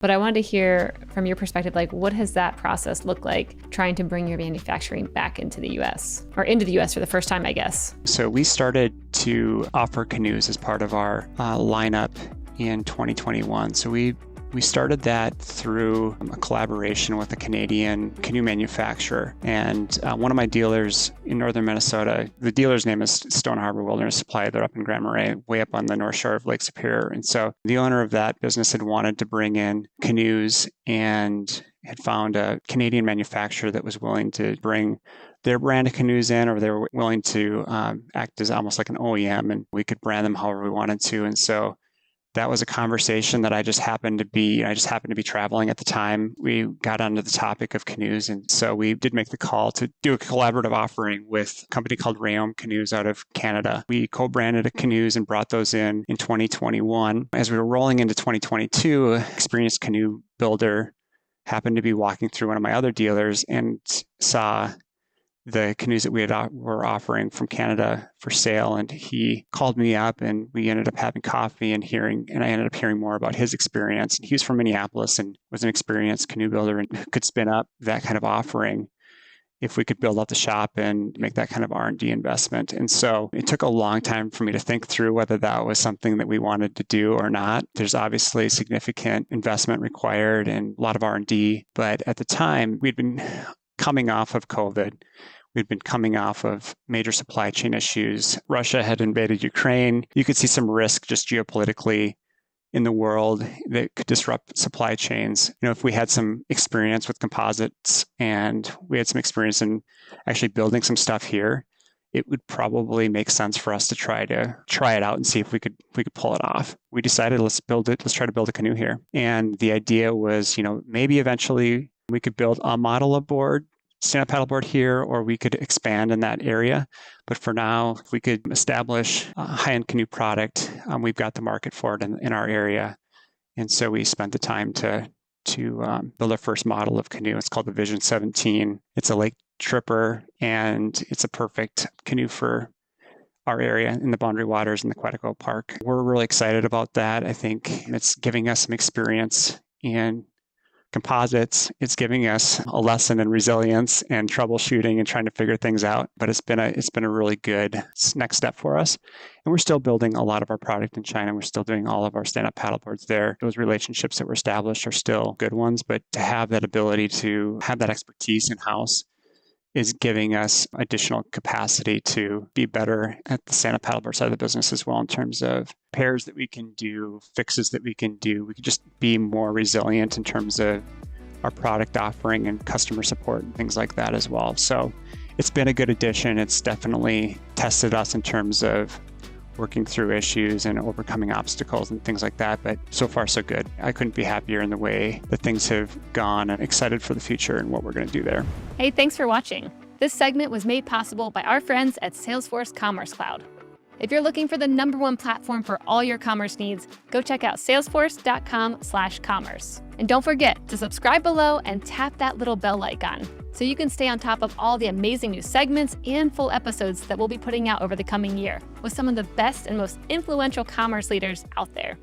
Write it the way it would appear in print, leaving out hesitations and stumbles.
But I wanted to hear from your perspective, like, what has that process looked like trying to bring your manufacturing back into the US or into the US for the first time, I guess? So we started to offer canoes as part of our lineup in 2021. So we started that through a collaboration with a Canadian canoe manufacturer. And one of my dealers in northern Minnesota, the dealer's name is Stone Harbor Wilderness Supply. They're up in Grand Marais, way up on the north shore of Lake Superior. And so the owner of that business had wanted to bring in canoes and had found a Canadian manufacturer that was willing to bring their brand of canoes in, or they were willing to act as almost like an OEM, and we could brand them however we wanted to. And so that was a conversation that I just happened to be traveling at the time. We got onto the topic of canoes. And so we did make the call to do a collaborative offering with a company called Rayom Canoes out of Canada. We co-branded canoes and brought those in 2021. As we were rolling into 2022, an experienced canoe builder happened to be walking through one of my other dealers and saw the canoes that were offering from Canada for sale. And he called me up and we ended up having coffee and I ended up hearing more about his experience. And he was from Minneapolis and was an experienced canoe builder and could spin up that kind of offering if we could build out the shop and make that kind of R&D investment. And so it took a long time for me to think through whether that was something that we wanted to do or not. There's obviously significant investment required and a lot of R&D. But at the time, we'd been coming off of COVID. We'd been coming off of major supply chain issues. Russia had invaded Ukraine. You could see some risk just geopolitically in the world that could disrupt supply chains. If we had some experience with composites and we had some experience in actually building some stuff here, it would probably make sense for us to try it out and see if we could pull it off. We decided, let's try to build a canoe here. And the idea was, maybe eventually we could build a model of board, stand-up paddleboard here, or we could expand in that area. But for now, if we could establish a high-end canoe product, we've got the market for it in our area. And so we spent the time to build our first model of canoe. It's called the Vision 17. It's a lake tripper, and it's a perfect canoe for our area in the Boundary Waters in the Quetico Park. We're really excited about that. I think it's giving us some experience in composites. It's giving us a lesson in resilience and troubleshooting and trying to figure things out. But it's been a really good next step for us. And we're still building a lot of our product in China. We're still doing all of our stand-up paddleboards there. Those relationships that were established are still good ones, but to have that ability to have that expertise in-house is giving us additional capacity to be better at the stand-up paddleboard side of the business as well, in terms of repairs that we can do, fixes that we can do. We can just be more resilient in terms of our product offering and customer support and things like that as well. So it's been a good addition. It's definitely tested us in terms of working through issues and overcoming obstacles and things like that. But so far, so good. I couldn't be happier in the way that things have gone, and excited for the future and what we're going to do there. Hey, thanks for watching. This segment was made possible by our friends at Salesforce Commerce Cloud. If you're looking for the #1 platform for all your commerce needs, go check out salesforce.com/commerce. And don't forget to subscribe below and tap that little bell icon so you can stay on top of all the amazing new segments and full episodes that we'll be putting out over the coming year with some of the best and most influential commerce leaders out there.